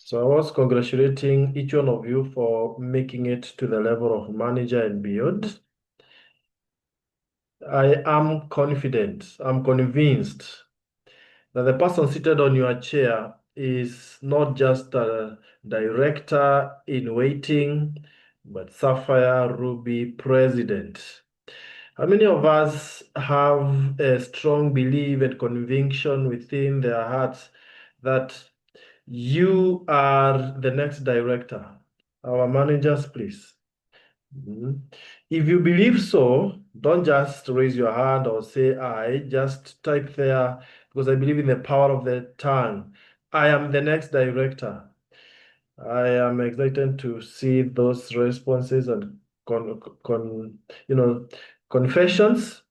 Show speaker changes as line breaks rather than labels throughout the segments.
So I was congratulating each one of you for making it to the level of manager and beyond. I am confident, I'm convinced that the person seated on your chair is not just a director in waiting, but Sapphire Ruby president. How many of us have a strong belief and conviction within their hearts that you are the next director? Our managers, please. Mhm. If you believe so, don't just raise your hand or say I, just type there because I believe in the power of the tongue. I am the next director. I am excited to see those responses and you know confessions.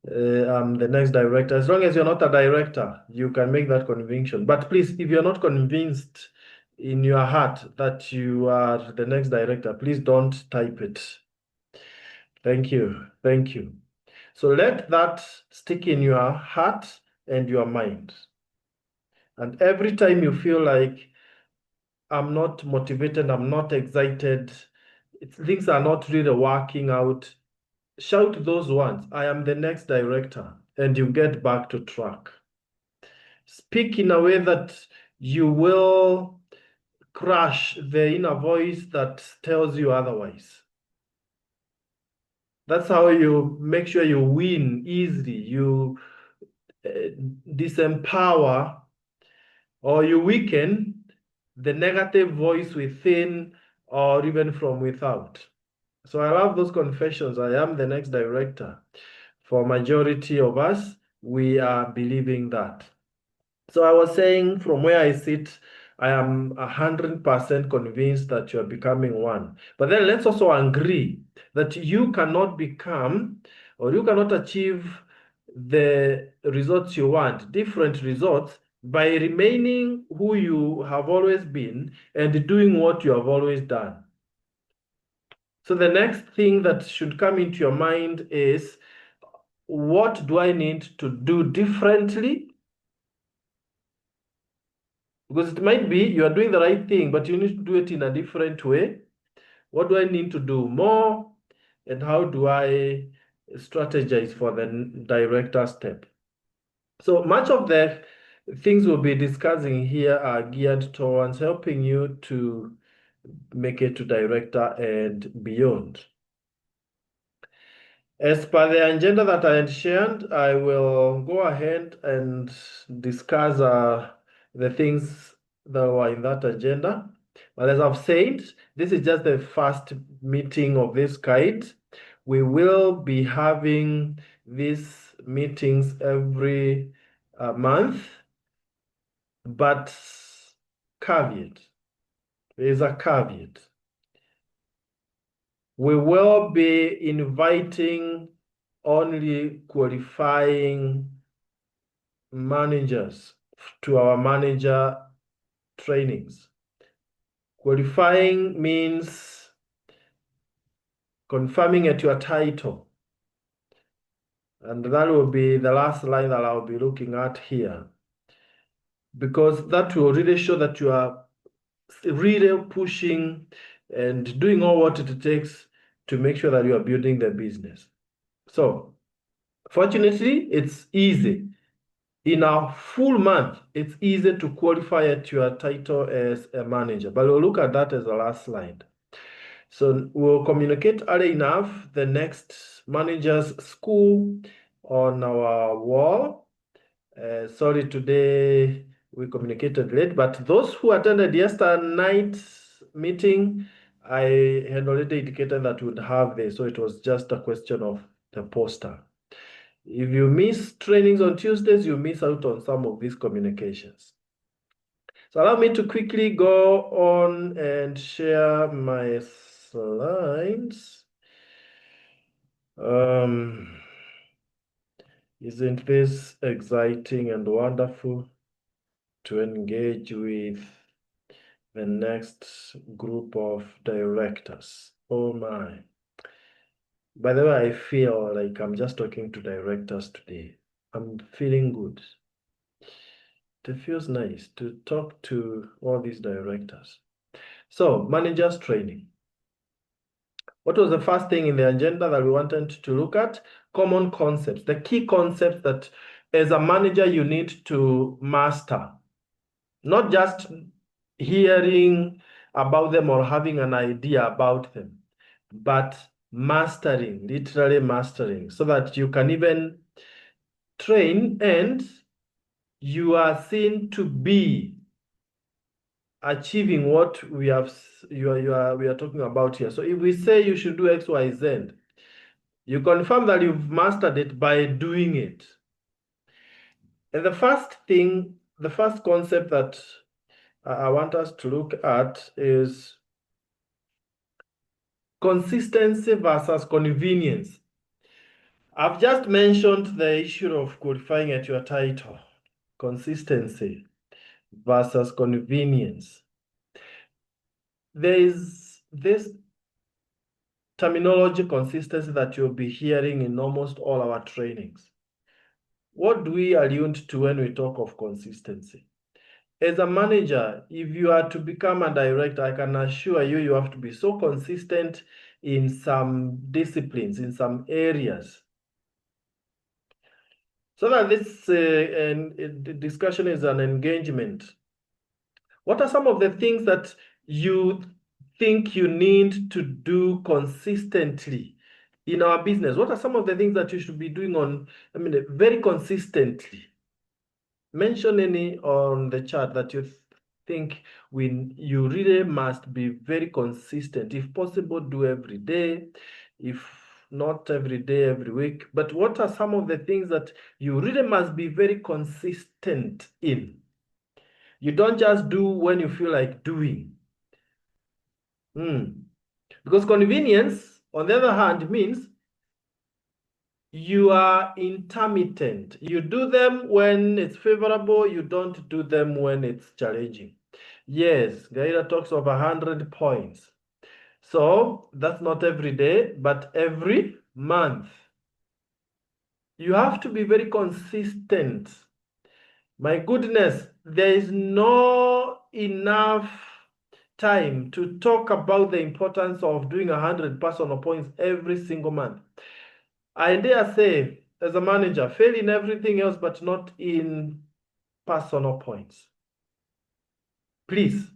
I'm the next director. As long as you're not a director, you can make that conviction. But please, if you're not convinced in your heart that you are the next director, please don't type it. Thank you. Thank you. So let that stick in your heart and your mind. And every time you feel like I'm not motivated, I'm not excited, things are not really working out, shout those ones. I am the next director, and you get back to track. Speak in a way that you will crush the inner voice that tells you otherwise. That's how you make sure you win easily. You disempower or you weaken the negative voice within or even from without. So I love those confessions. I am the next director. For majority of us, we are believing that. So I was saying from where I sit, I am 100% convinced that you are becoming one. But then let's also agree that you cannot become or you cannot achieve the results you want, different results, by remaining who you have always been and doing what you have always done. So the next thing that should come into your mind is, what do I need to do differently? Because it might be you are doing the right thing, but you need to do it in a different way. What do I need to do more? And how do I strategize for the director step? So much of the things we'll be discussing here are geared towards helping you to make it to director and beyond. As per the agenda that I had shared, I will go ahead and discuss the things that were in that agenda. But as I've said, this is just the first meeting of this kind. We will be having these meetings every month, but caveat, there is a caveat. We will be inviting only qualifying managers to our manager trainings. Qualifying means confirming at your title. And that will be the last line that I'll be looking at here. Because that will really show that you are really pushing and doing all what it takes to make sure that you are building the business. So, fortunately, it's easy. In a full month, it's easy to qualify at your title as a manager, but we'll look at that as the last slide. So we'll communicate early enough the next manager's school on our wall. Sorry, today we communicated late, but those who attended yesterday night's meeting, I had already indicated that we'd have this, so it was just a question of the poster. If you miss trainings on Tuesdays, you miss out on some of these communications. So allow me to quickly go on and share my slides. Isn't this exciting and wonderful to engage with the next group of directors? Oh my. By the way, I feel like I'm just talking to directors today. I'm feeling good. It feels nice to talk to all these directors. So, managers training. What was the first thing in the agenda that we wanted to look at? Common concepts, the key concepts that as a manager you need to master. Not just hearing about them or having an idea about them, but mastering, literally mastering, so that you can even train and you are seen to be achieving what we are talking about here. So if we say you should do X, Y, Z, you confirm that you've mastered it by doing it. And the first thing, the first concept that I want us to look at is consistency versus convenience. I've just mentioned the issue of qualifying at your title. Consistency versus convenience. There is this terminology consistency that you'll be hearing in almost all our trainings. What do we allude to when we talk of consistency? As a manager, if you are to become a director, I can assure you, you have to be so consistent in some disciplines, in some areas. So that this discussion is an engagement. What are some of the things that you think you need to do consistently in our business? What are some of the things that you should be doing very consistently? Mention any on the chat that you think you really must be very consistent. If possible, do every day. If not every day, every week. But what are some of the things that you really must be very consistent in? You don't just do when you feel like doing. Because convenience, on the other hand, means you are intermittent. You do them when it's favorable, you don't do them when it's challenging. Yes, Gaira talks of 100 points. So that's not every day, but every month. You have to be very consistent. My goodness, there is no enough time to talk about the importance of doing 100 personal points every single month. I dare say, as a manager, fail in everything else, but not in personal points. Please,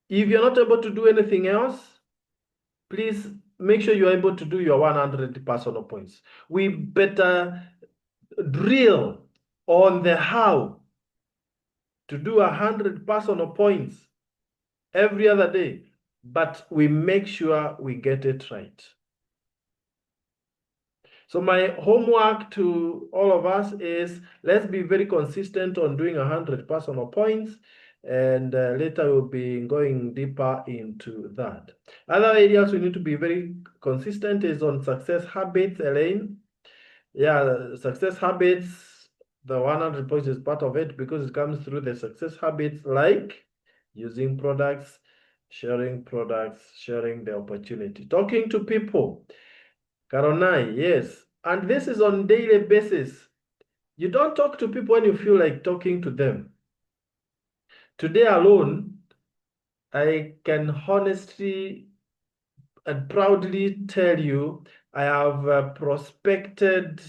if you're not able to do anything else, please make sure you're able to do your 100 personal points. We better drill on the how to do 100 personal points every other day, but we make sure we get it right. So my homework to all of us is, let's be very consistent on doing 100 personal points, and later we'll be going deeper into that. Other areas we need to be very consistent is on success habits, Elaine. Yeah, success habits, the 100 points is part of it because it comes through the success habits like using products, sharing the opportunity, talking to people. Karonai, yes. And this is on daily basis. You don't talk to people when you feel like talking to them. Today alone, I can honestly and proudly tell you, I have prospected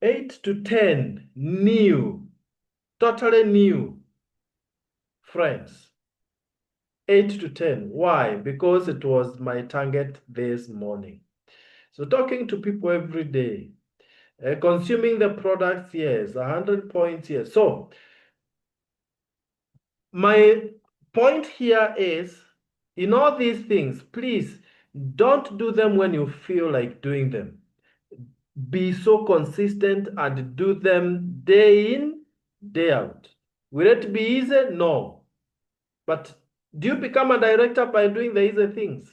8 to 10 totally new friends. 8 to 10. Why? Because it was my target this morning. So talking to people every day, consuming the products, yes, 100 points, yes. So my point here is, in all these things, please don't do them when you feel like doing them. Be so consistent and do them day in, day out. Will it be easy? No. But do you become a director by doing the easy things?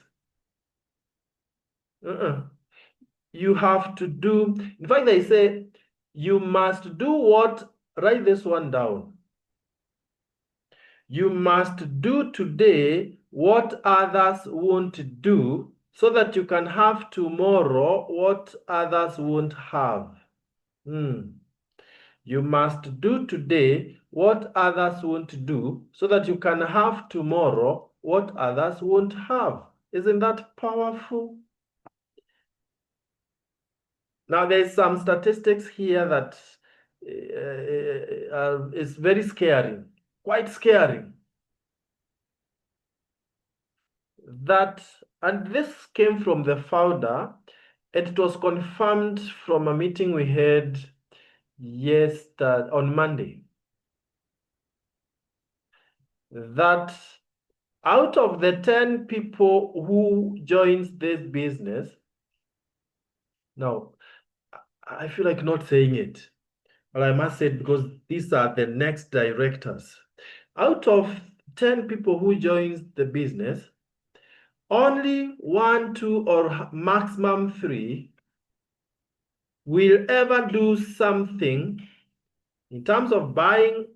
You have to do, in fact, they say you must do what, write this one down. You must do today what others won't do so that you can have tomorrow what others won't have. You must do today what others won't do so that you can have tomorrow what others won't have. Isn't that powerful? Now, there's some statistics here that is very scary, quite scary. And this came from the founder, and it was confirmed from a meeting we had on Monday, that out of the 10 people who joins this business, now I feel like not saying it, but I must say it because these are the next directors. Out of 10 people who joins the business, only 1, 2, or maximum 3 will ever do something in terms of buying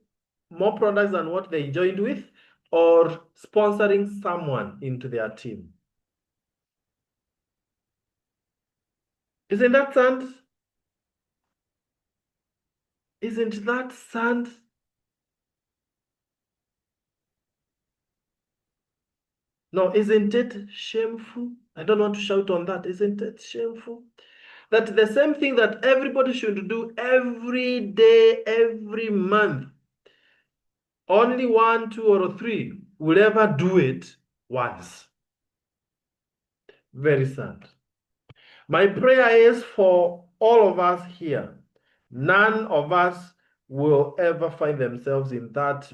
more products than what they joined with or sponsoring someone into their team. Isn't that sad? Isn't that sad? No, isn't it shameful? I don't want to shout on that. Isn't it shameful? That the same thing that everybody should do every day, every month, only 1, 2, or 3 will ever do it once. Very sad. My prayer is for all of us here. None of us will ever find themselves in that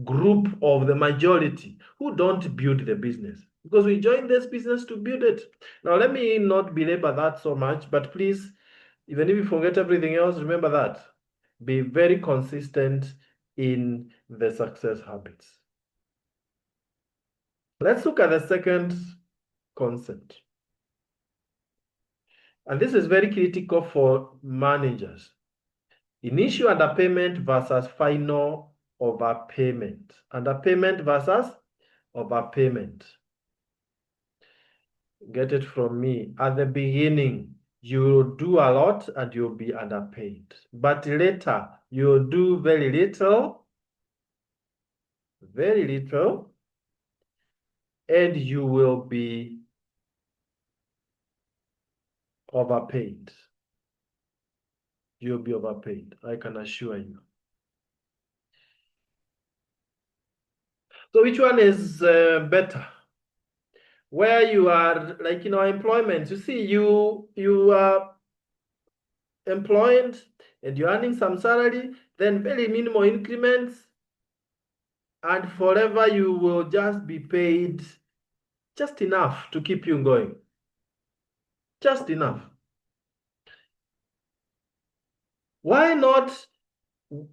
group of the majority who don't build the business, because we join this business to build it. Now, let me not belabor that so much, but please, even if you forget everything else, remember that. Be very consistent in the success habits. Let's look at the second concept. And this is very critical for managers. Initial underpayment versus final overpayment. Underpayment versus overpayment. Get it from me. At the beginning, you'll do a lot and you'll be underpaid. But later, you'll do very little, and you will be overpaid. You'll be overpaid, I can assure you. So which one is better? Where you are, like, employment, you see, you are employed and you're earning some salary, then very minimal increments, and forever you will just be paid just enough to keep you going. Just enough. Why not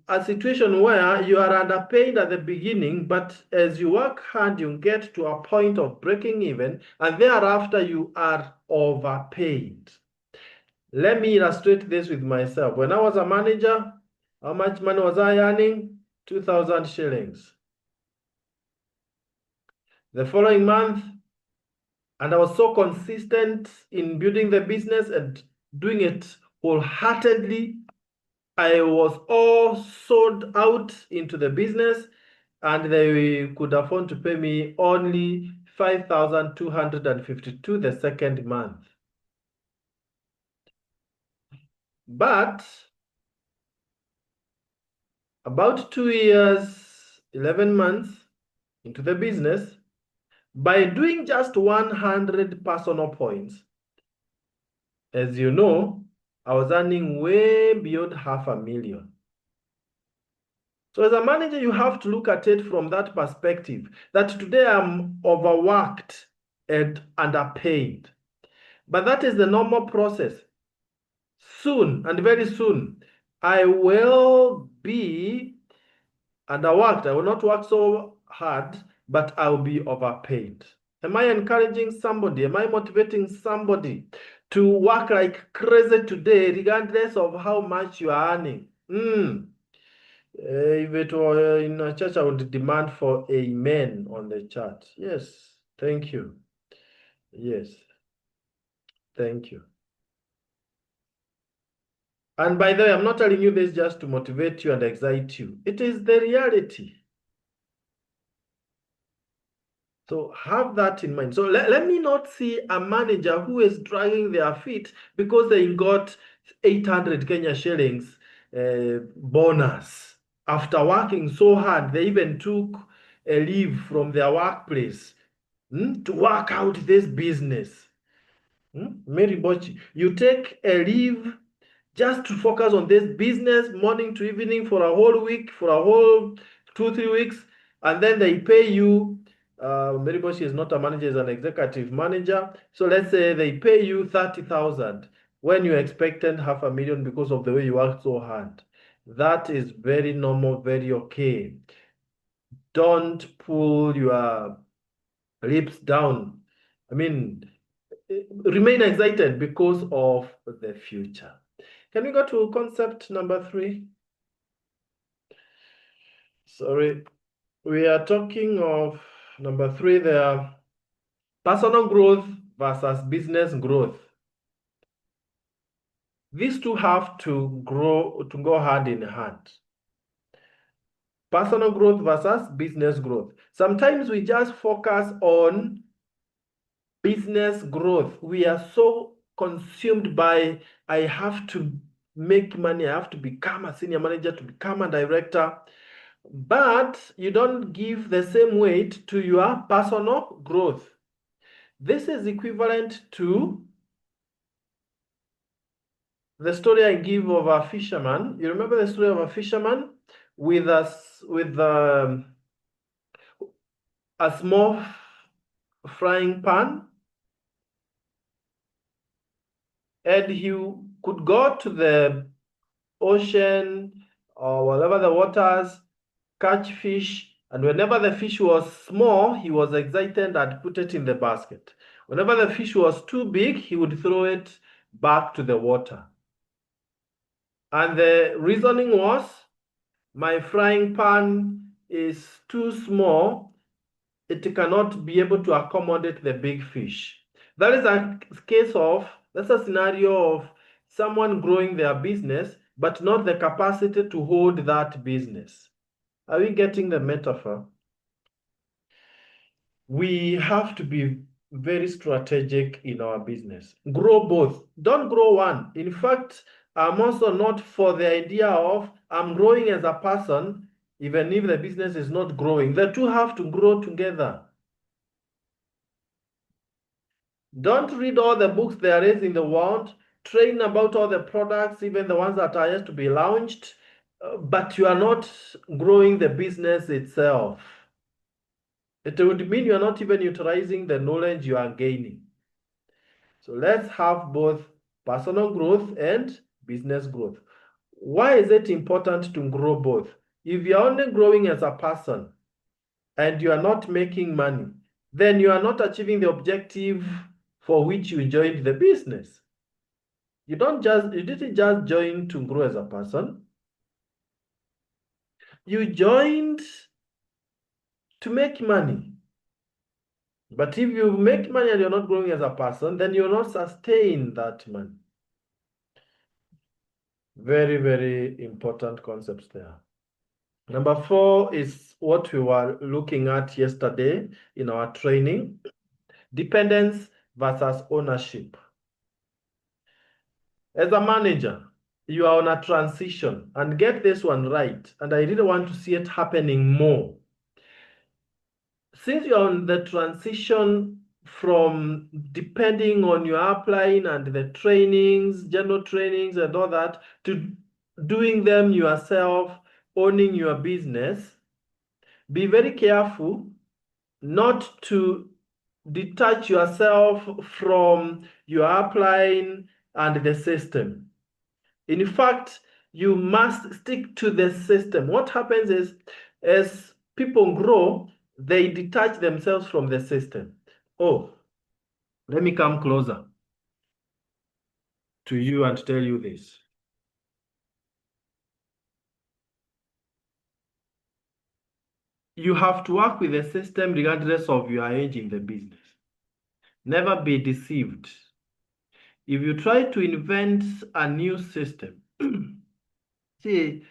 a situation where you are underpaid at the beginning, but as you work hard, you get to a point of breaking even, and thereafter you are overpaid? Let me illustrate this with myself. When I was a manager, how much money was I earning? 2,000 shillings. The following month, and I was so consistent in building the business and doing it wholeheartedly, I was all sold out into the business, and they could afford to pay me only 5,252 the second month. But about 2 years, 11 months into the business, by doing just 100 personal points, as you know, I was earning way beyond 500,000. So as a manager, you have to look at it from that perspective, that today I'm overworked and underpaid. But that is the normal process. Soon, and very soon, I will be underworked. I will not work so hard, but I will be overpaid. Am I encouraging somebody? Am I motivating somebody to work like crazy today, regardless of how much you are earning? If it were in a church, I would demand for amen on the chat. Yes, thank you. Yes, thank you. And by the way, I'm not telling you this just to motivate you and excite you. It is the reality. So have that in mind. So let me not see a manager who is dragging their feet because they got 800 Kenya shillings bonus. After working so hard, they even took a leave from their workplace to work out this business. Mary Bochi, you take a leave just to focus on this business morning to evening for a whole week, for a whole 2-3 weeks, and then they pay you. Mary Boshi is not a manager, is an executive manager. So let's say they pay you 30,000 when you expected 500,000 because of the way you worked so hard. That is very normal, very okay. Don't pull your lips down. I mean, remain excited because of the future. Can we go to concept number 3? Sorry, we are talking of number 3 there, personal growth versus business growth. These two have to go hand in hand. Personal growth versus business growth. Sometimes we just focus on business growth. We are so consumed by, I have to make money, I have to become a senior manager, to become a director, but you don't give the same weight to your personal growth. This is equivalent to the story I give of a fisherman. You remember the story of a fisherman with a small frying pan, and he could go to the ocean or whatever the waters, catch fish, and whenever the fish was small, he was excited and put it in the basket. Whenever the fish was too big, he would throw it back to the water. And the reasoning was, my frying pan is too small, it cannot be able to accommodate the big fish. That is that's a scenario of someone growing their business, but not the capacity to hold that business. Are we getting the metaphor? We have to be very strategic in our business. Grow both. Don't grow one. In fact, I'm also not for the idea of I'm growing as a person, even if the business is not growing. The two have to grow together. Don't read all the books there is in the world. Train about all the products, even the ones that are yet to be launched, but you are not growing the business itself. It would mean you are not even utilizing the knowledge you are gaining. So let's have both personal growth and business growth. Why is it important to grow both? If you're only growing as a person and you are not making money, then you are not achieving the objective for which you joined the business. You didn't just join to grow as a person. You joined to make money. But if you make money and you're not growing as a person, then you'll not sustain that money. Very, very important concepts there. Number 4 is what we were looking at yesterday in our training, dependence versus ownership. As a manager, you are on a transition, and get this one right, and I really want to see it happening more. Since you're on the transition from depending on your upline and the trainings, general trainings and all that, to doing them yourself, owning your business, be very careful not to detach yourself from your upline and the system. In fact, you must stick to the system. What happens is, as people grow, they detach themselves from the system. Oh, let me come closer to you and tell you this. You have to work with the system regardless of your age in the business. Never be deceived. If you try to invent a new system See,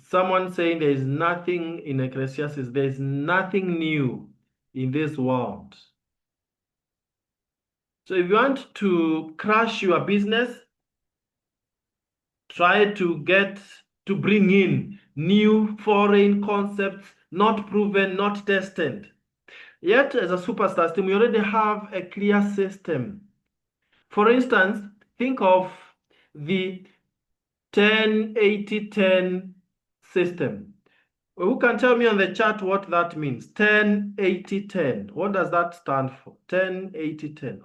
someone saying there is nothing in Ecclesiastes, there is nothing new in this world. So if you want to crash your business, try to bring in new foreign concepts, not proven, not tested. Yet, as a superstars team, we already have a clear system. For instance, think of the 10-80-10 system. Who can tell me on the chart what that means? 10-80-10. What does that stand for? 10-80-10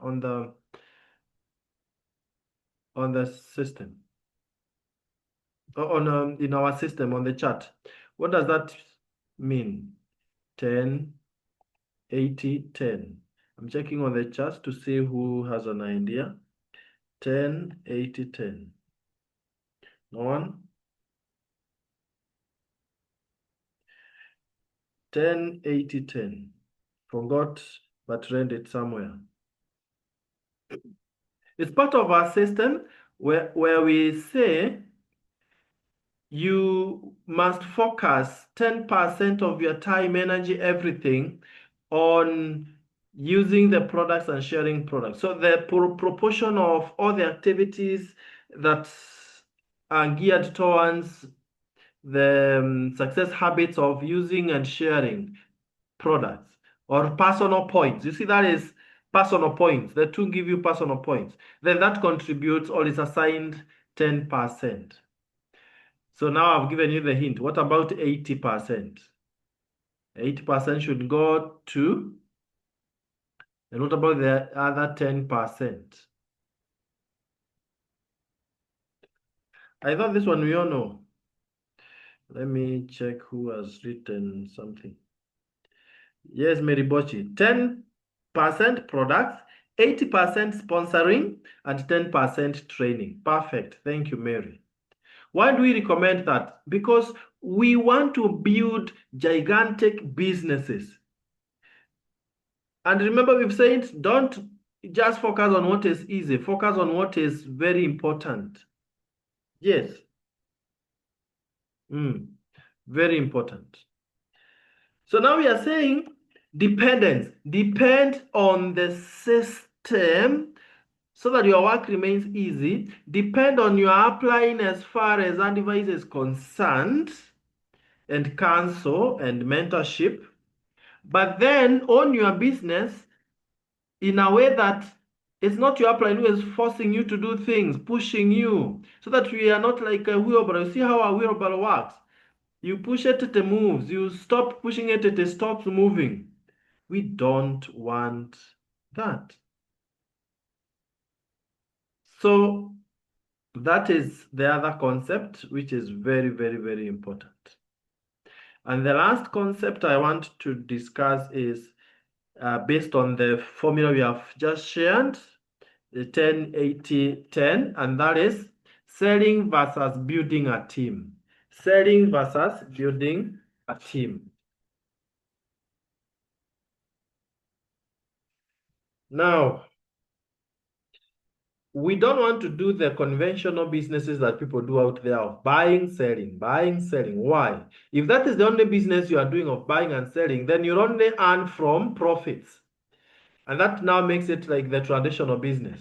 on the system. In our system on the chart. What does that mean? 10-80-10. I'm checking on the chart to see who has an idea. 10-80-10. No one? 10-80-10. Forgot, but read it somewhere. It's part of our system where we say you must focus 10% of your time, energy, everything on using the products and sharing products. So the proportion of all the activities that are geared towards the success habits of using and sharing products or personal points. You see, that is personal points. The two give you personal points. Then that contributes or is assigned 10%. So now I've given you the hint. What about 80%? 80% should go to, and what about the other 10%? I thought this one we all know. Let me check who has written something. Yes, Mary Bochi. 10% products, 80% sponsoring, and 10% training. Perfect. Thank you, Mary. Why do we recommend that? Because we want to build gigantic businesses. And remember, we've said don't just focus on what is easy, focus on what is very important. Yes. Very important. So now we are saying dependence. Depend on the system so that your work remains easy. Depend on your applying as far as advice is concerned and counsel and mentorship. But then own your business in a way that it's not your upline who is forcing you to do things, pushing you, so that we are not like a wheelbarrow. You see how a wheelbarrow works? You push it, it moves. You stop pushing it, it stops moving. We don't want that. So that is the other concept, which is very, very, very important. And the last concept I want to discuss is based on the formula we have just shared, the 10-80-10, and that is selling versus building a team. Selling versus building a team. Now, we don't want to do the conventional businesses that people do out there of buying, selling, buying, selling. Why? If that is the only business you are doing of buying and selling, then you'll only earn from profits. And that now makes it like the traditional business.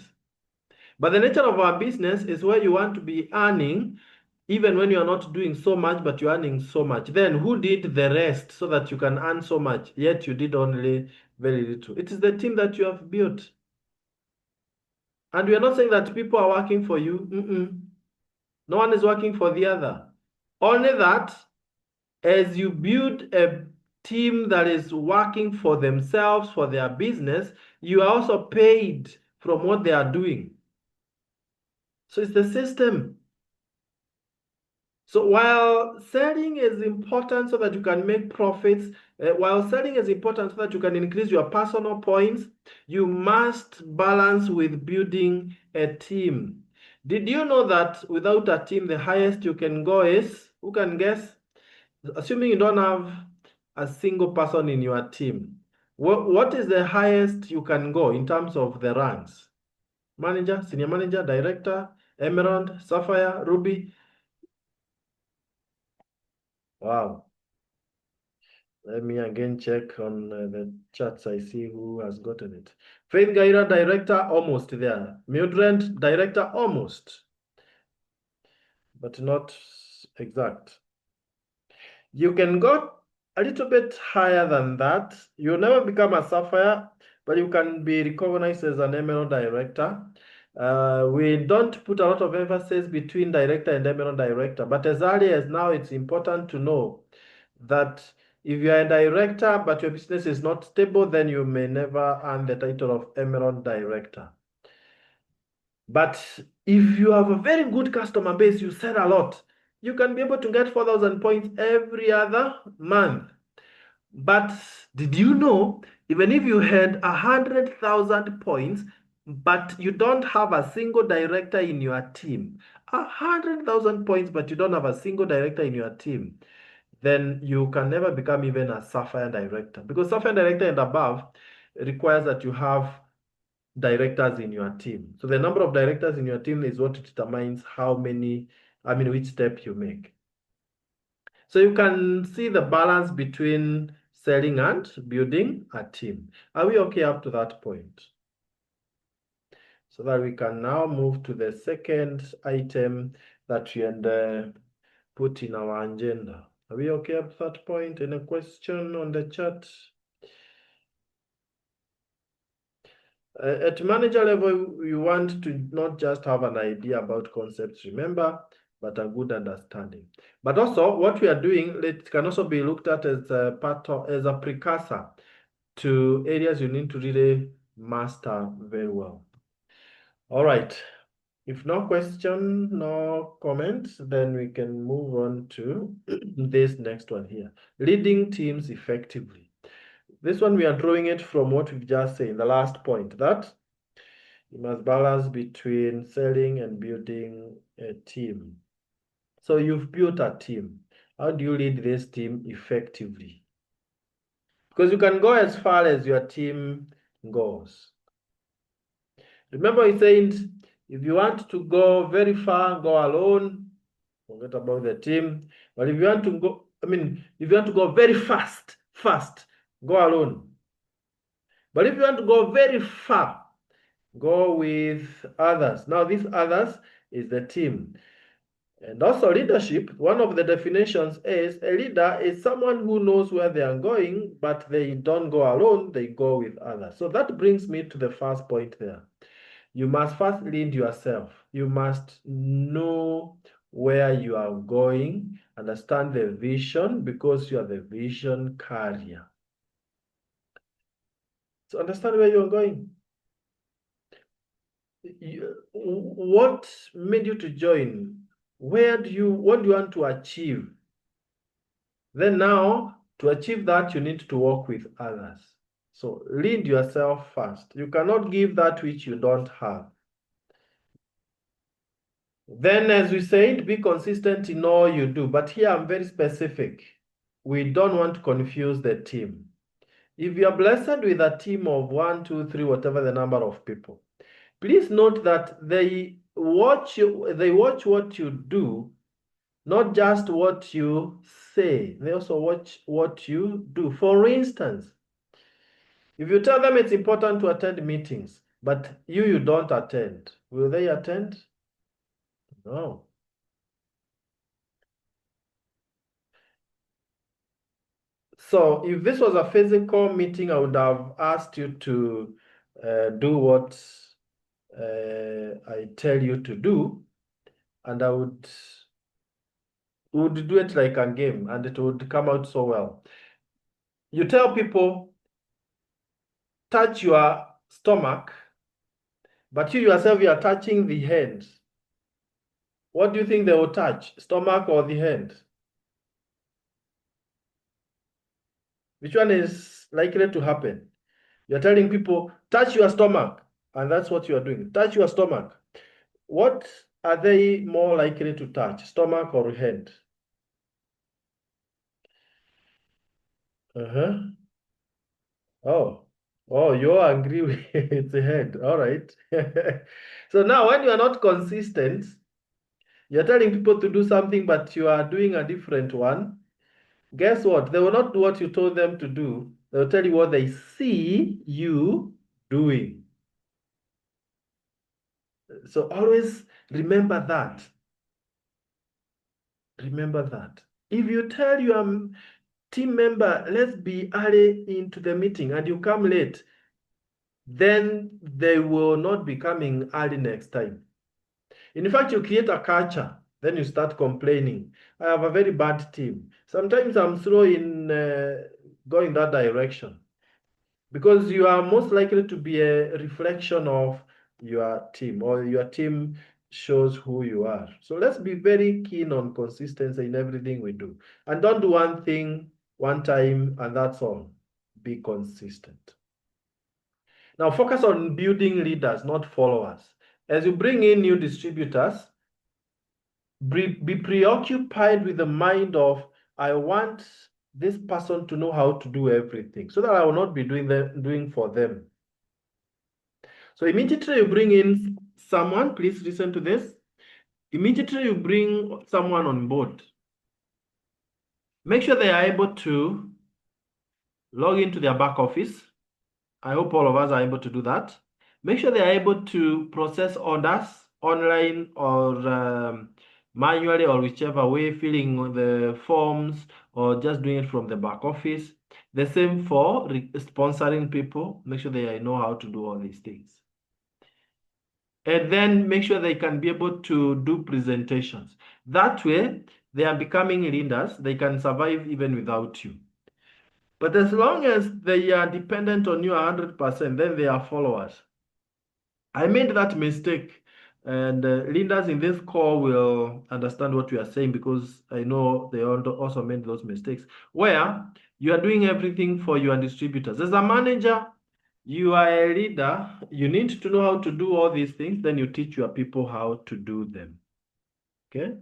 But the nature of our business is where you want to be earning, even when you're not doing so much, but you're earning so much. Then who did the rest so that you can earn so much, yet you did only very little? It is the team that you have built. And we are not saying that people are working for you. No one is working for the other. Only that as you build a team that is working for themselves, for their business, you are also paid from what they are doing. So it's the system. So while selling is important so that you can make profits, while selling is important so that you can increase your personal points, you must balance with building a team. Did you know that without a team, the highest you can go is, who can guess? Assuming you don't have a single person in your team, what is the highest you can go in terms of the ranks? Manager, senior manager, director, emerald, sapphire, ruby. Wow. Let me again check on the charts. I see who has gotten it. Faith Gaira, director, almost there. Mildred, director, almost, but not exact. You can go a little bit higher than that. You'll never become a sapphire, but you can be recognized as an emerald director. We don't put a lot of emphasis between director and emerald director, but as early as now, it's important to know that if you are a director but your business is not stable, then you may never earn the title of emerald director. But if you have a very good customer base, you sell a lot, you can be able to get 4,000 points every other month. But did you know, even if you had 100,000 points, but you don't have a single director in your team, 100,000 points, but you don't have a single director in your team, then you can never become even a sapphire director, because sapphire director and above requires that you have directors in your team. So the number of directors in your team is what determines which step you make. So you can see the balance between selling and building a team. Are we okay up to that point? So that we can now move to the second item that we put in our agenda. Are we okay up to that point? Any question on the chat? At manager level, you want to not just have an idea about concepts, remember, but a good understanding. But also, what we are doing, it can also be looked at as a as a precursor to areas you need to really master very well. All right. If no question, no comments, then we can move on to this next one here. Leading teams effectively. This one, we are drawing it from what we've just said, the last point, that you must balance between selling and building a team. So you've built a team. How do you lead this team effectively? Because you can go as far as your team goes. Remember, I said, if you want to go very far, go alone. Forget about the team. But if you want to go, if you want to go very fast, go alone. But if you want to go very far, go with others. Now, these others is the team. And also leadership, one of the definitions is a leader is someone who knows where they are going, but they don't go alone, they go with others. So that brings me to the first point there. You must first lead yourself. You must know where you are going, understand the vision, because you are the vision carrier. So understand where you're going. What made you to join? What do you want to achieve? Then now, to achieve that, you need to work with others. So lead yourself first. You cannot give that which you don't have. Then, as we said, be consistent in all you do. But here I'm very specific. We don't want to confuse the team. If you are blessed with a team of 1, 2, 3, whatever the number of people, please note that they watch what you do, not just what you say. They also watch what you do. For instance, if you tell them it's important to attend meetings, but you don't attend, will they attend? No. So if this was a physical meeting, I would have asked you to do what I tell you to do, and I would do it like a game, and it would come out so well. You tell people, touch your stomach, but you yourself, you are touching the hand. What do you think they will touch, stomach or the hand? Which one is likely to happen? You're telling people, touch your stomach, and that's what you are doing. Touch your stomach. What are they more likely to touch, stomach or hand? Oh, Oh, you agree with its head. All right. So now when you are not consistent, you're telling people to do something, but you are doing a different one. Guess what? They will not do what you told them to do. They'll tell you what they see you doing. So always remember that. Remember that. If you tell your team member, let's be early into the meeting, and you come late, then they will not be coming early next time. In fact, you create a culture, then you start complaining. I have a very bad team. Sometimes I'm slow in going that direction because you are most likely to be a reflection of your team, or your team shows who you are. So let's be very keen on consistency in everything we do. And don't do one thing one time and that's all. Be consistent. Now focus on building leaders, not followers. As you bring in new distributors, be preoccupied with the mind of, I want this person to know how to do everything so that I will not be doing for them. So immediately you bring in someone, please listen to this. Immediately you bring someone on board, make sure they are able to log into their back office. I hope all of us are able to do that. Make sure they are able to process orders online or manually, or whichever way, filling the forms or just doing it from the back office. The same for sponsoring people. Make sure they know how to do all these things. And then make sure they can be able to do presentations. That way, they are becoming leaders. They can survive even without you. But as long as they are dependent on you 100%, then they are followers. I made that mistake, and leaders in this call will understand what we are saying because I know they also made those mistakes, where you are doing everything for your distributors. As a manager, you are a leader, you need to know how to do all these things, then you teach your people how to do them. Okay?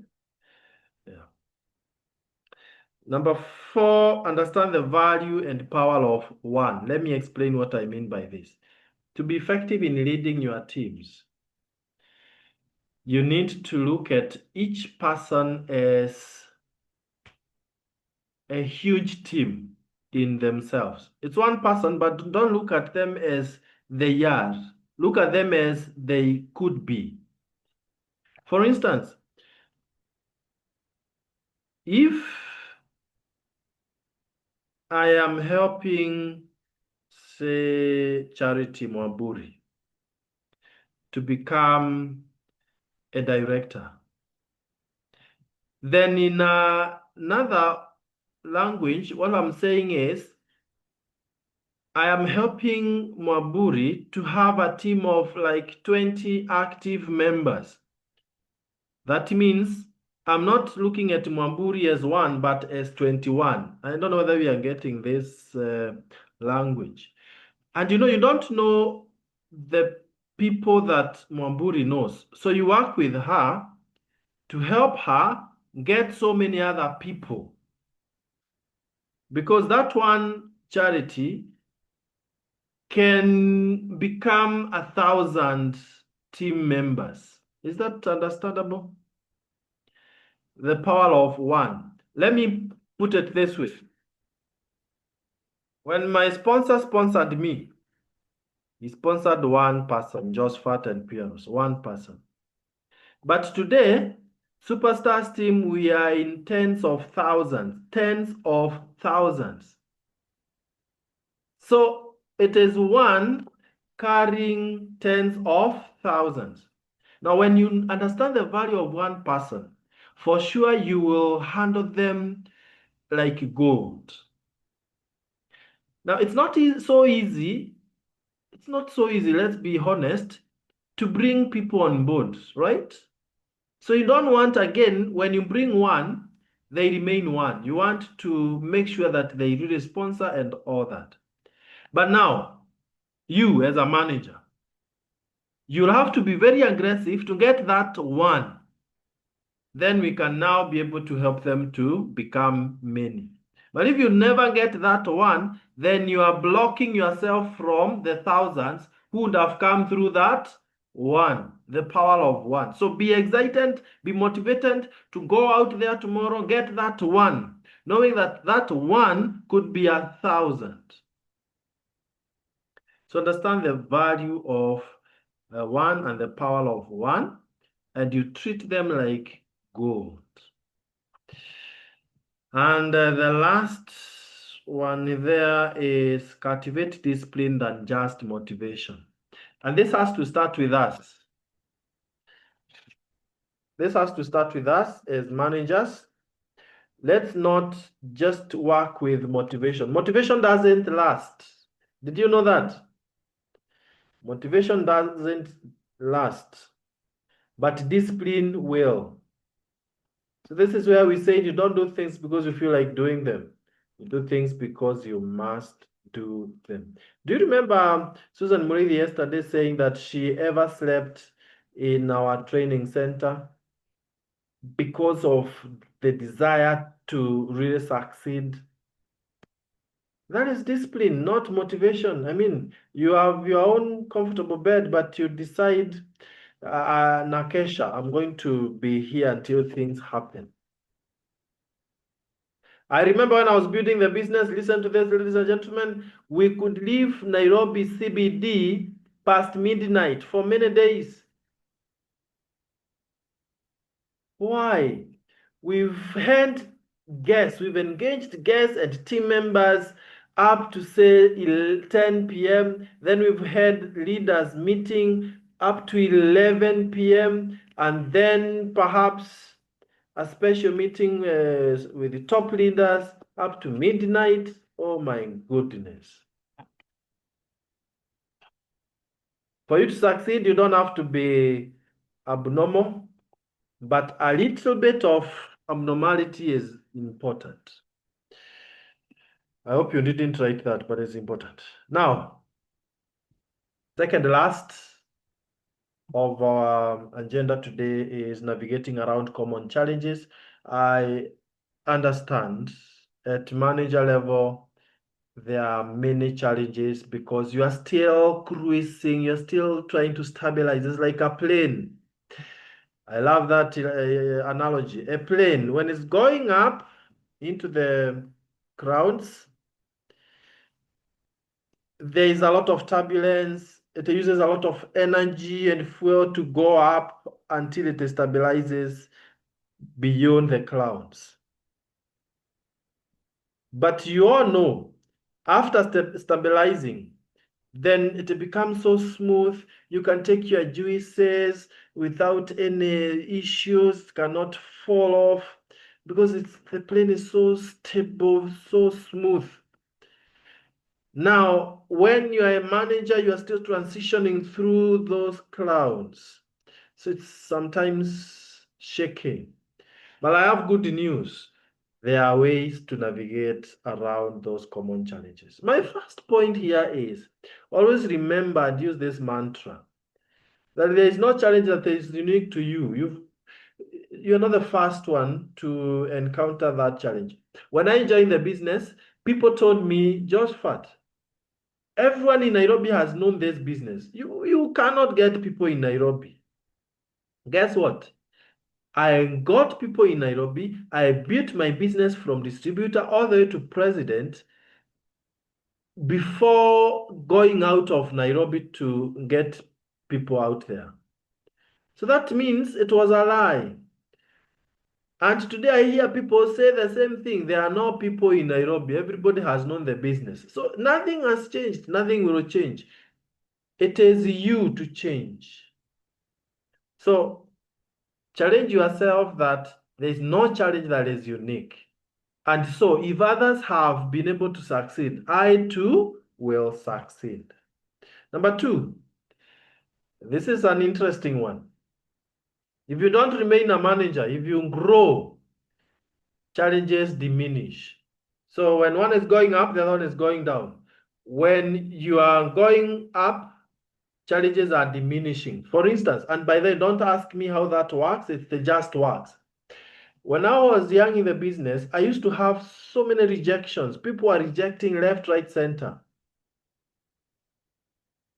Yeah. Number 4, understand the value and power of one. Let me explain what I mean by this. To be effective in leading your teams, you need to look at each person as a huge team in themselves. It's one person, but don't look at them as they are. Look at them as they could be. For instance, if I am helping, say, Charity Mwamburi to become a director, then in another language, what I'm saying is, I am helping Mwamburi to have a team of like 20 active members. That means I'm not looking at Mwamburi as one, but as 21. I don't know whether we are getting this language. And you don't know the people that Mwamburi knows. So you work with her to help her get so many other people. Because that one charity can become 1,000 team members. Is that understandable? The power of one. Let me put it this way. When my sponsor sponsored me, he sponsored one person, JOSPHAT and Pianos, one person. But today, Superstars team, we are in tens of thousands. So it is one carrying tens of thousands. Now, when you understand the value of one person, for sure you will handle them like gold. Now, it's not so easy. It's not so easy, let's be honest, to bring people on board, right? So you don't want, again, when you bring one, they remain one. You want to make sure that they really sponsor and all that. But now, you as a manager, you'll have to be very aggressive to get that one. Then we can now be able to help them to become many. But if you never get that one, then you are blocking yourself from the thousands who would have come through that one, the power of one. So be excited, be motivated to go out there tomorrow, get that one, knowing that that one could be 1,000. So understand the value of one and the power of one, and you treat them like gold. And the last one there is cultivate discipline than just motivation. And this has to start with us. This has to start with us as managers. Let's not just work with motivation. Motivation doesn't last. Did you know that? Motivation doesn't last, but discipline will. So this is where we say you don't do things because you feel like doing them. You do things because you must do them. Do you remember Susan Murithi yesterday saying that she ever slept in our training center because of the desire to really succeed? That is discipline, not motivation. I mean, you have your own comfortable bed, but you decide, Nakesha, I'm going to be here until things happen. I remember when I was building the business, listen to this, ladies and gentlemen, we could leave Nairobi CBD past midnight for many days. Why? We've had guests, we've engaged guests and team members up to say 10 p.m. Then we've had leaders meeting up to 11 p.m. and then perhaps a special meeting with the top leaders up to midnight. Oh my goodness. For you to succeed, you don't have to be abnormal, but a little bit of abnormality is important. I hope you didn't write that, but it's important. Now, second last of our agenda today is navigating around common challenges. I understand at manager level, there are many challenges because you are still cruising, you're still trying to stabilize. It's like a plane. I love that analogy. A plane, when it's going up into the clouds, there is a lot of turbulence. It uses a lot of energy and fuel to go up until it stabilizes beyond the clouds. But you all know, after stabilizing, then it becomes so smooth. You can take your juices without any issues, cannot fall off because the plane is so stable, so smooth. Now, when you are a manager, you are still transitioning through those clouds. So it's sometimes shaking. But I have good news. There are ways to navigate around those common challenges. My first point here is always remember and use this mantra that there is no challenge that is unique to you. You're not the first one to encounter that challenge. When I joined the business, people told me, JOSPHAT, everyone in Nairobi has known this business. You cannot get people in Nairobi. Guess what? I got people in Nairobi. I built my business from distributor all the way to president before going out of Nairobi to get people out there. So that means it was a lie. And today I hear people say the same thing. There are no people in Nairobi. Everybody has known the business. So nothing has changed. Nothing will change. It is you to change. So challenge yourself that there is no challenge that is unique. And so if others have been able to succeed, I too will succeed. Number two, this is an interesting one. If you don't remain a manager, if you grow, challenges diminish. So when one is going up, the other one is going down. When you are going up, challenges are diminishing. For instance, and by the way, don't ask me how that works, it just works. When I was young in the business, I used to have so many rejections. People are rejecting left, right, center.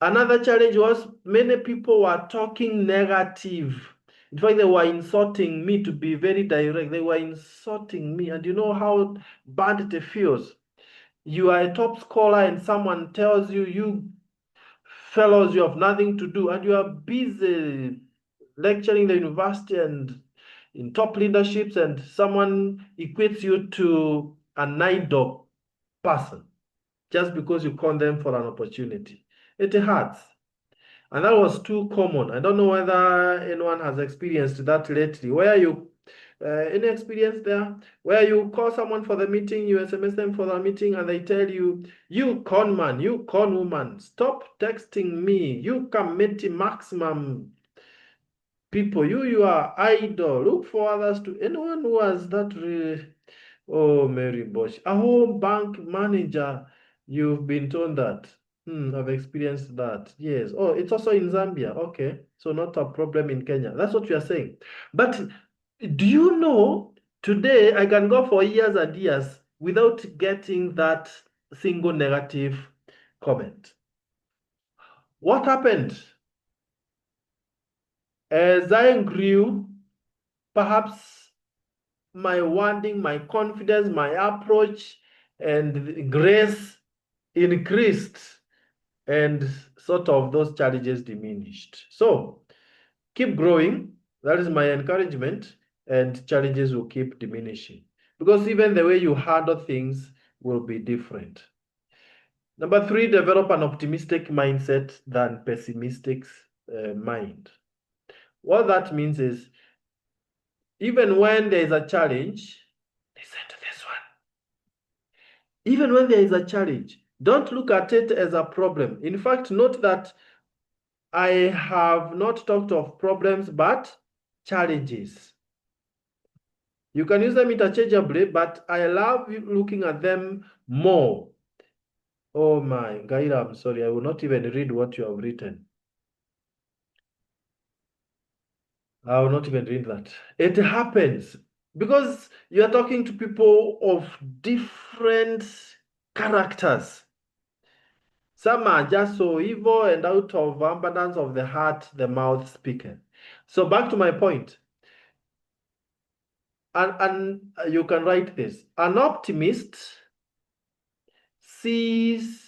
Another challenge was many people were talking negative. In fact, they were insulting me, to be very direct. They were insulting me. And you know how bad it feels. You are a top scholar and someone tells you, you fellows, you have nothing to do, and you are busy lecturing the university and in top leaderships, and someone equates you to an idle person just because you call them for an opportunity. It hurts. And that was too common. I don't know whether anyone has experienced that lately. Where you, any experience there? Where you call someone for the meeting, you SMS them for the meeting, and they tell you, you con man, you con woman, stop texting me. You can meet maximum people. You are idle. Look for others to. Anyone who has that oh, Mary Bosch, a whole bank manager, you've been told that. I've experienced that. Yes. Oh, it's also in Zambia. Okay. So not a problem in Kenya. That's what you are saying. But do you know, today I can go for years and years without getting that single negative comment. What happened? As I grew, perhaps my wording, my confidence, my approach, and grace increased, and sort of those challenges diminished. So keep growing. That is my encouragement, and challenges will keep diminishing because even the way you handle things will be different. Number 3, develop an optimistic mindset than pessimistic mind. What that means is, even when there is a challenge, listen to this one. Even when there is a challenge, don't look at it as a problem. In fact, note that I have not talked of problems, but challenges. You can use them interchangeably, but I love looking at them more. Oh my, Gaira, I'm sorry. I will not even read what you have written. I will not even read that. It happens because you are talking to people of different characters. Some are just so evil, and out of abundance of the heart, the mouth speaketh. So back to my point. And you can write this. An optimist sees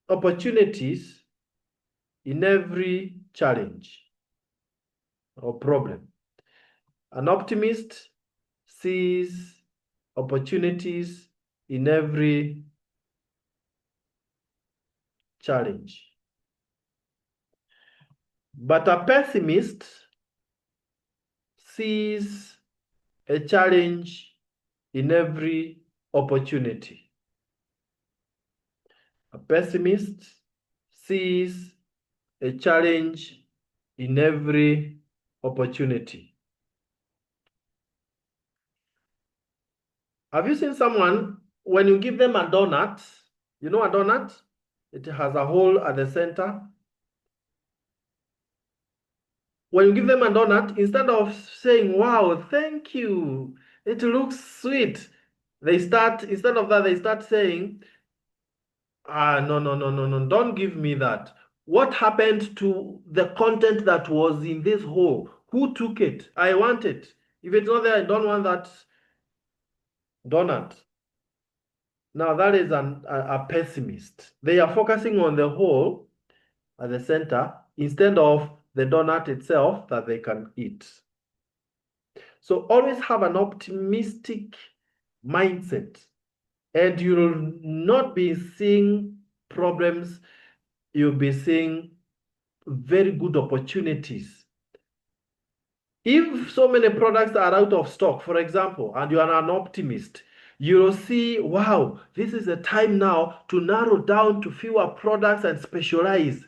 opportunities in every challenge or problem. An optimist sees opportunities in every challenge. But a pessimist sees a challenge in every opportunity. A pessimist sees a challenge in every opportunity. Have you seen someone, when you give them a donut, you know a donut? It has a hole at the center. When you give them a donut, instead of saying, wow, thank you, it looks sweet, instead of that, they start saying, no, no, no, no, no, don't give me that. What happened to the content that was in this hole? Who took it? I want it. If it's not there, I don't want that donut. Now that is a pessimist. They are focusing on the hole at the center instead of the donut itself that they can eat. So always have an optimistic mindset, and you will not be seeing problems. You'll be seeing very good opportunities. If so many products are out of stock, for example, and you are an optimist, you'll see, wow, this is a time now to narrow down to fewer products and specialize.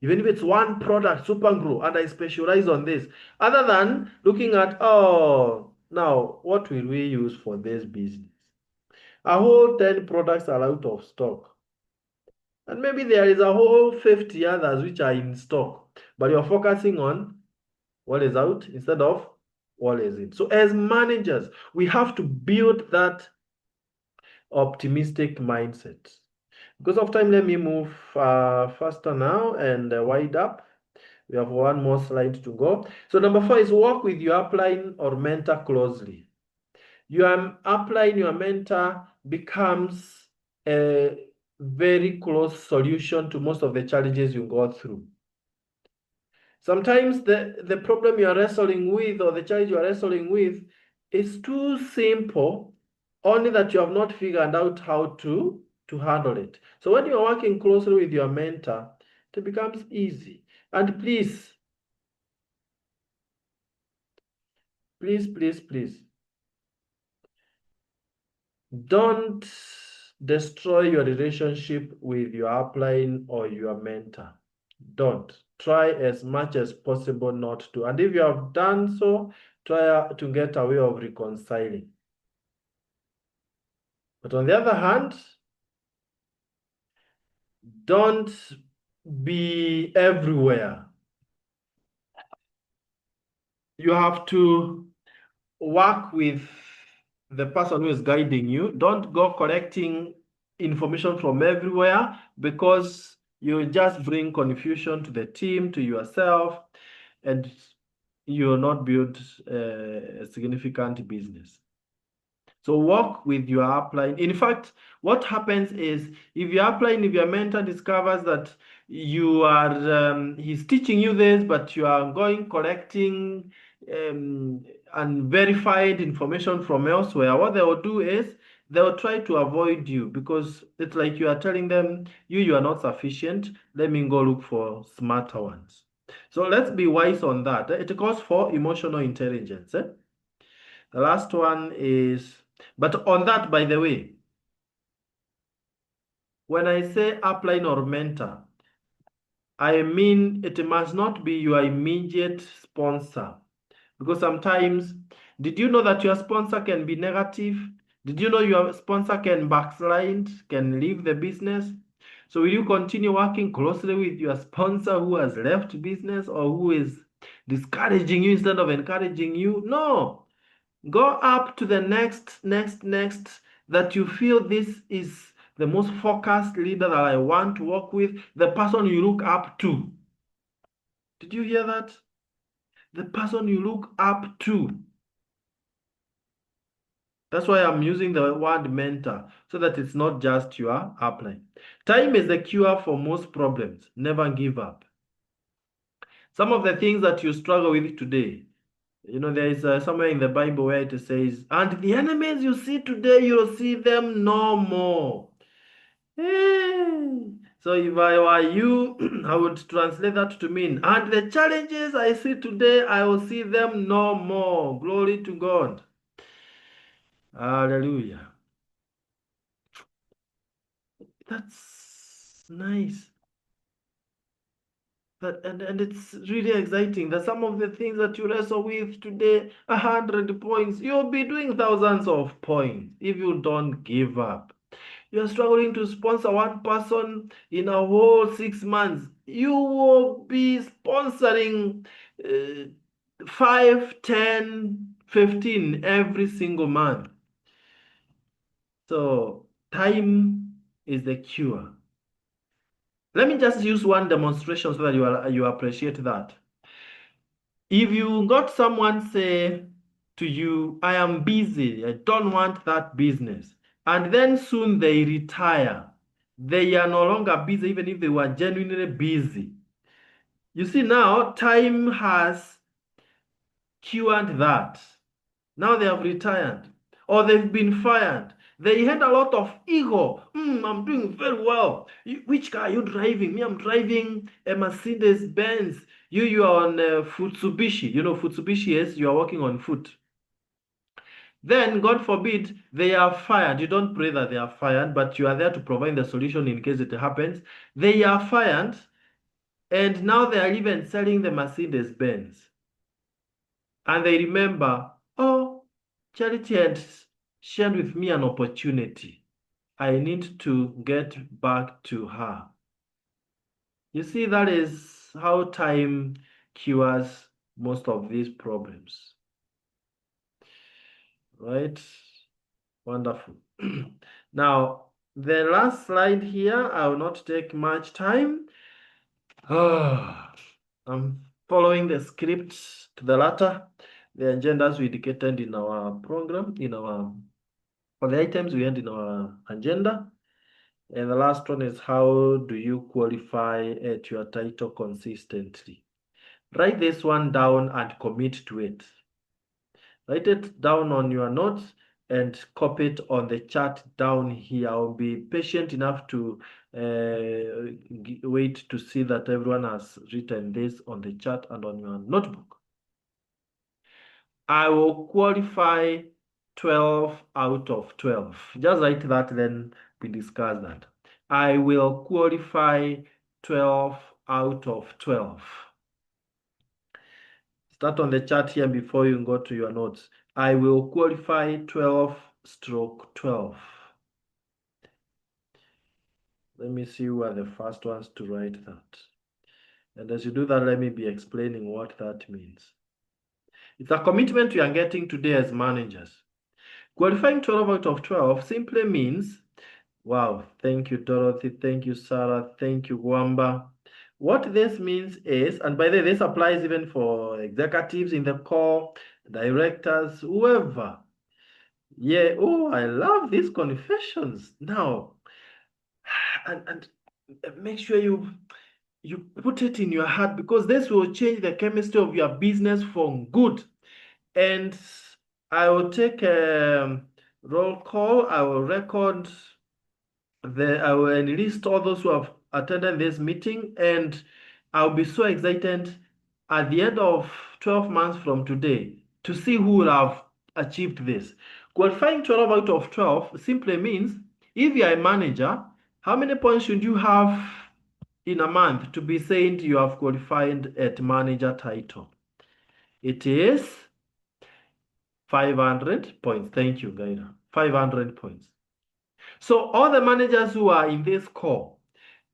Even if it's one product, super grow, and I specialize on this. Other than looking at, oh, now what will we use for this business? A whole 10 products are out of stock. And maybe there is a whole 50 others which are in stock, but you're focusing on always out instead of always in. So as managers, we have to build that optimistic mindset. Because of time, let me move faster now and wind up. We have one more slide to go. So number 4 is work with your upline or mentor closely. Your upline, your mentor becomes a very close solution to most of the challenges you go through. Sometimes the problem you are wrestling with or the challenge you are wrestling with is too simple, only that you have not figured out how to handle it. So when you are working closely with your mentor, it becomes easy. And please, don't destroy your relationship with your upline or your mentor. Don't. Try as much as possible not to. And if you have done so, try to get a way of reconciling. But on the other hand, don't be everywhere. You have to work with the person who is guiding you. Don't go collecting information from everywhere, because you just bring confusion to the team, to yourself, and you will not build a significant business. So work with your upline. In fact, what happens is, if your upline, if your mentor discovers that you are, he's teaching you this, but you are going collecting unverified information from elsewhere, what they will do is they will try to avoid you, because it's like you are telling them, you are not sufficient. Let me go look for smarter ones. So let's be wise on that. It calls for emotional intelligence. The last one is, but on that, by the way, when I say upline or mentor, I mean it must not be your immediate sponsor. Because sometimes, did you know that your sponsor can be negative? Did you know your sponsor can backslide, can leave the business? So will you continue working closely with your sponsor who has left business or who is discouraging you instead of encouraging you? No. Go up to the next, that you feel this is the most focused leader that I want to work with, the person you look up to. Did you hear that? The person you look up to. That's why I'm using the word mentor, so that it's not just your upline. Time is the cure for most problems. Never give up. Some of the things that you struggle with today, there is somewhere in the Bible where it says, and the enemies you see today, you'll see them no more. Hey. So if I were you, I would translate that to mean, and the challenges I see today, I will see them no more. Glory to God. Hallelujah. That's nice. And it's really exciting that some of the things that you wrestle with today, 100 points, you'll be doing thousands of points if you don't give up. You're struggling to sponsor one person in a whole 6 months. You will be sponsoring 5, 10, 15 every single month. So time is the cure. Let me just use one demonstration so that you appreciate that. If you got someone say to you, I am busy, I don't want that business, and then soon they retire, they are no longer busy, even if they were genuinely busy. You see, now time has cured that. Now they have retired or they've been fired. They had a lot of ego. I'm doing very well. Which car are you driving? Me, I'm driving a Mercedes Benz. You are on Futsubishi. You know Futsubishi, yes, you are working on foot. Then, God forbid, they are fired. You don't pray that they are fired, but you are there to provide the solution in case it happens. They are fired, and now they are even selling the Mercedes Benz. And they remember, oh, Charity had shared with me an opportunity. I need to get back to her. You see, that is how time cures most of these problems. Right? Wonderful. Now, the last slide here, I will not take much time. I'm following the script to the letter. The agendas we indicated in our program, for the items we had in our agenda. And the last one is, how do you qualify at your title consistently? Write this one down and commit to it. Write it down on your notes and copy it on the chat down here. I'll be patient enough to wait to see that everyone has written this on the chat and on your notebook. I will qualify 12 out of 12. Just write that, then we discuss that. I will qualify 12 out of 12. Start on the chat here before you go to your notes. I will qualify 12/12. Let me see who are the first ones to write that. And as you do that, let me be explaining what that means. It's a commitment we are getting today as managers. Qualifying 12 out of 12 simply means, wow, thank you, Dorothy, thank you, Sarah, thank you, Wamba. What this means is, and by the way, this applies even for executives in the core, directors, whoever. Yeah, oh, I love these confessions. Now, and make sure you put it in your heart, because this will change the chemistry of your business for good. And I will take a roll call. I will record I will enlist all those who have attended this meeting, and I'll be so excited at the end of 12 months from today to see who will have achieved this. Qualifying 12 out of 12 simply means, if you are a manager, how many points should you have in a month to be saying you have qualified at manager title? It is 500 points. Thank you, Gaida. 500 points. So all the managers who are in this call,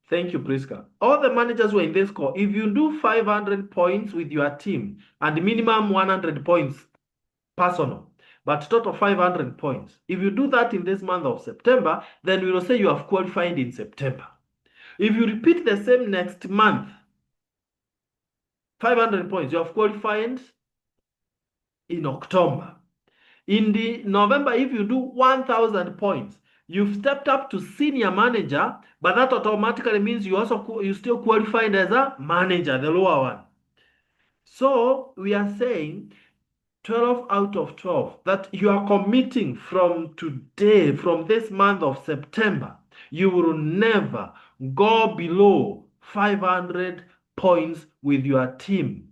thank you, Priska. All the managers who are in this call, if you do 500 points with your team and minimum 100 points personal, but total 500 points, if you do that in this month of September, then we will say you have qualified in September. If you repeat the same next month, 500 points, you have qualified in October. In the November, if you do 1,000 points, you've stepped up to senior manager, but that automatically means you still qualified as a manager, the lower one. So we are saying 12 out of 12, that you are committing from today, from this month of September, you will never go below 500 points with your team.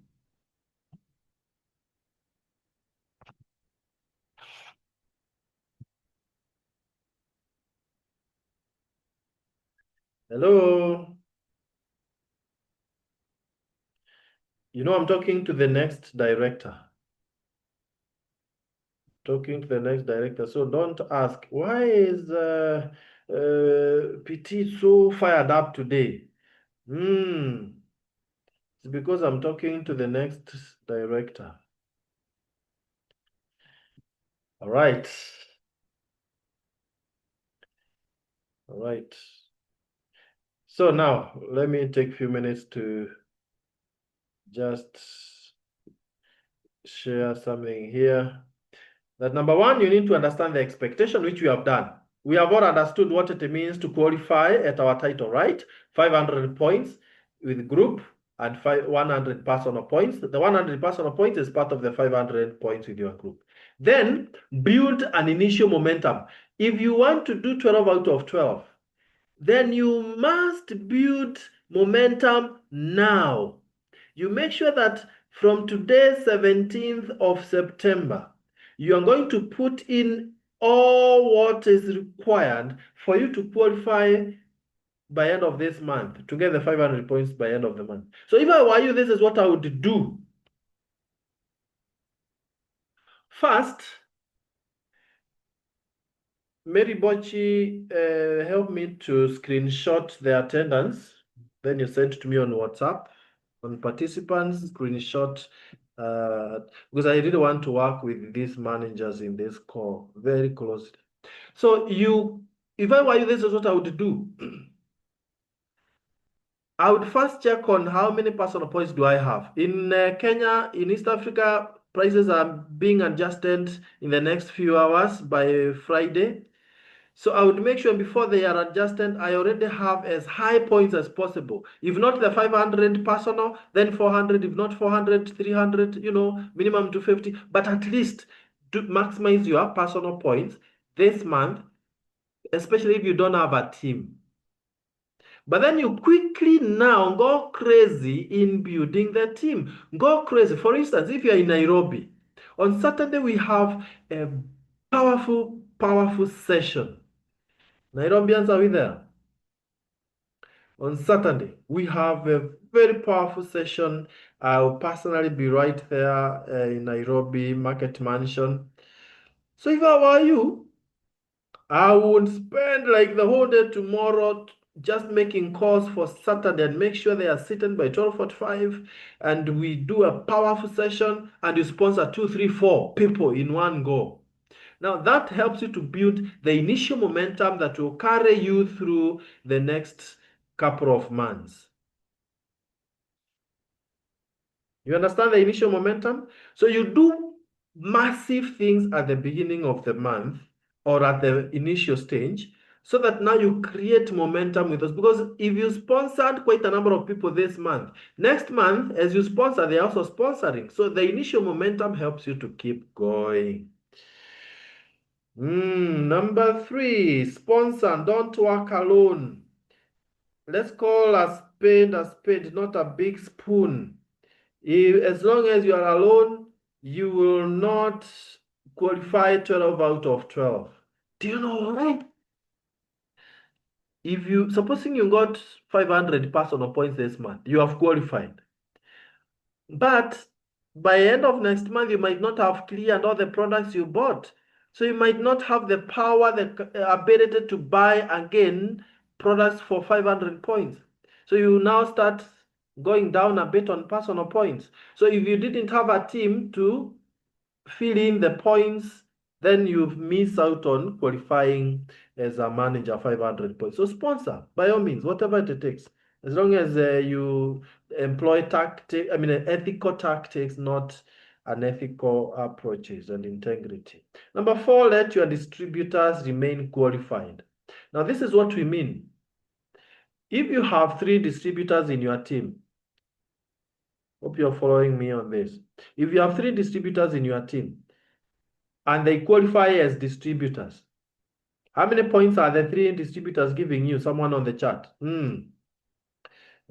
Hello? You know, I'm talking to the next director. So don't ask, why is PT so fired up today? It's because I'm talking to the next director. All right. So now let me take a few minutes to just share something here. That number one, you need to understand the expectation, which we have done. We have all understood what it means to qualify at our title, right? 500 points with group and 100 personal points. The 100 personal points is part of the 500 points with your group. Then build an initial momentum. If you want to do 12 out of 12, then you must build momentum now. You make sure that from today, 17th of September, you are going to put in all what is required for you to qualify by end of this month, to get the 500 points by end of the month. So if I were you, this is what I would do. First, Mary Bochi helped me to screenshot the attendance. Then you send it to me on WhatsApp. On participants, screenshot because I really want to work with these managers in this call very closely. So if I were you, this is what I would do. I would first check on how many personal points do I have. In Kenya, in East Africa, prices are being adjusted in the next few hours by Friday. So I would make sure before they are adjusted, I already have as high points as possible. If not the 500 personal, then 400. If not 400, 300, minimum 250. But at least to maximize your personal points this month, especially if you don't have a team. But then you quickly now go crazy in building the team. Go crazy. For instance, if you're in Nairobi, on Saturday we have a powerful, powerful session. Nairobians, are we there? On Saturday, we have a very powerful session. I'll personally be right there in Nairobi Market Mansion. So if I were you, I would spend like the whole day tomorrow just making calls for Saturday and make sure they are sitting by 12:45, and we do a powerful session and you sponsor 2, 3, 4 people in one go. Now that helps you to build the initial momentum that will carry you through the next couple of months. You understand the initial momentum? So you do massive things at the beginning of the month or at the initial stage so that now you create momentum with us. Because if you sponsored quite a number of people this month, next month, as you sponsor, they're also sponsoring. So the initial momentum helps you to keep going. Number 3, sponsor, don't work alone. Let's call a spade, not a big spoon. As long as you are alone, you will not qualify 12 out of 12. Do you know why? Supposing you got 500 personal points this month, you have qualified. But by end of next month, you might not have cleared all the products you bought. So you might not have the power, the ability to buy again products for 500 points. So you now start going down a bit on personal points. So if you didn't have a team to fill in the points, then you've missed out on qualifying as a manager 500 points. So sponsor, by all means, whatever it takes. As long as you employ ethical tactics, not unethical approaches and integrity. Number 4, let your distributors remain qualified. Now, this is what we mean. If you have 3 distributors in your team, hope you're following me on this. If you have 3 distributors in your team and they qualify as distributors, how many points are the 3 distributors giving you? Someone on the chat.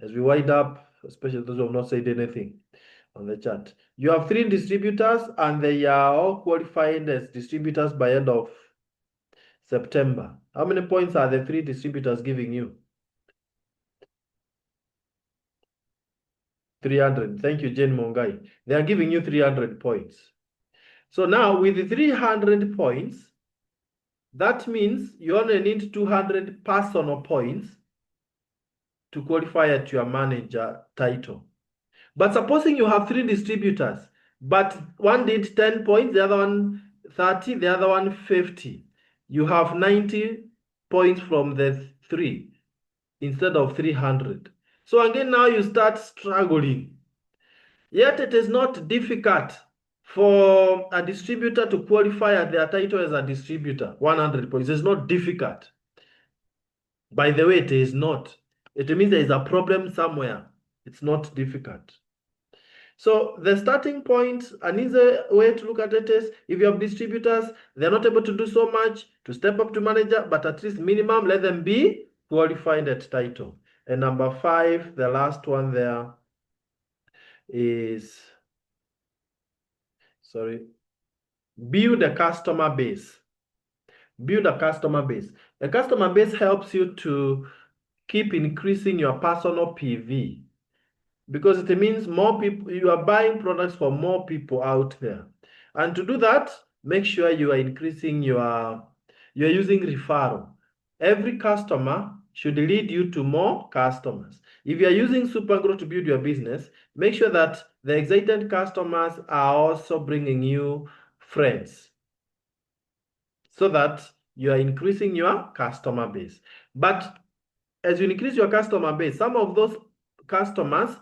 As we wind up, especially those who have not said anything on the chat. You have 3 distributors and they are all qualified as distributors by end of September. How many points are the 3 distributors giving you? 300. Thank you, Jane Mongai. They are giving you 300 points. So now with the 300 points, that means you only need 200 personal points to qualify at your manager title. But supposing you have 3 distributors, but one did 10 points, the other one 30, the other one 50. You have 90 points from the 3 instead of 300. So again, now you start struggling. Yet it is not difficult for a distributor to qualify at their title as a distributor, 100 points. It's not difficult. By the way, it is not. It means there is a problem somewhere. It's not difficult. So the starting point, an easy way to look at it is, if you have distributors, they're not able to do so much to step up to manager, but at least minimum, let them be qualified at title. And number 5, the last one there is, build a customer base. Build a customer base. A customer base helps you to keep increasing your personal PV, because it means more people, you are buying products for more people out there. And to do that, make sure you are increasing you're using referral. Every customer should lead you to more customers. If you are using Supergrow to build your business, make sure that the excited customers are also bringing you friends, so that you are increasing your customer base. But as you increase your customer base, some of those customers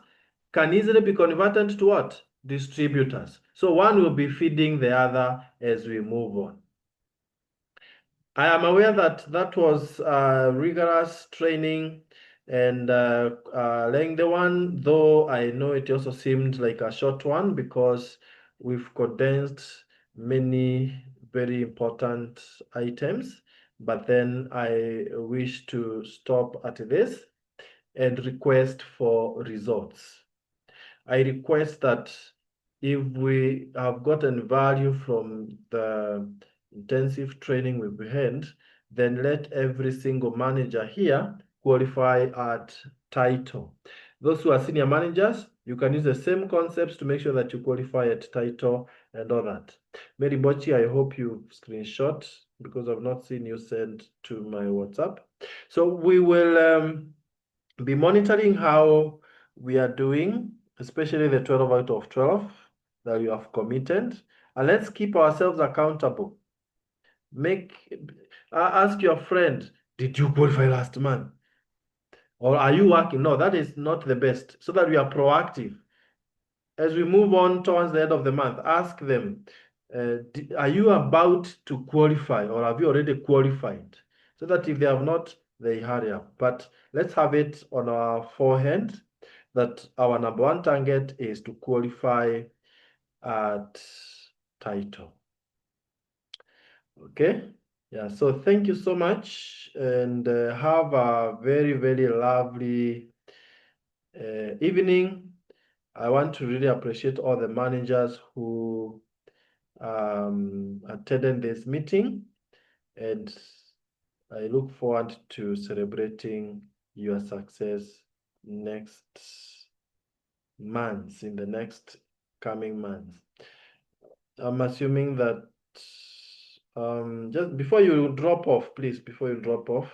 can easily be converted to what? Distributors. So one will be feeding the other as we move on. I am aware that that was rigorous training and lengthy one, though I know it also seemed like a short one because we've condensed many very important items. But then I wish to stop at this and request for results. I request that if we have gotten value from the intensive training we've had, then let every single manager here qualify at title. Those who are senior managers, you can use the same concepts to make sure that you qualify at title and all that. Mary Bochi, I hope you screenshot because I've not seen you send to my WhatsApp. So we will be monitoring how we are doing, especially the 12 out of 12 that you have committed. And let's keep ourselves accountable. Ask your friend, did you qualify last month? Or are you working? No, that is not the best. So that we are proactive. As we move on towards the end of the month, ask them, are you about to qualify or have you already qualified? So that if they have not, they hurry up. But let's have it on our forehand that our number one target is to qualify at title. Okay. Yeah, so thank you so much and have a very, very lovely evening. I want to really appreciate all the managers who attended this meeting, and I look forward to celebrating your success next months, in the next coming months. I'm assuming that just before you drop off, please, before you drop off,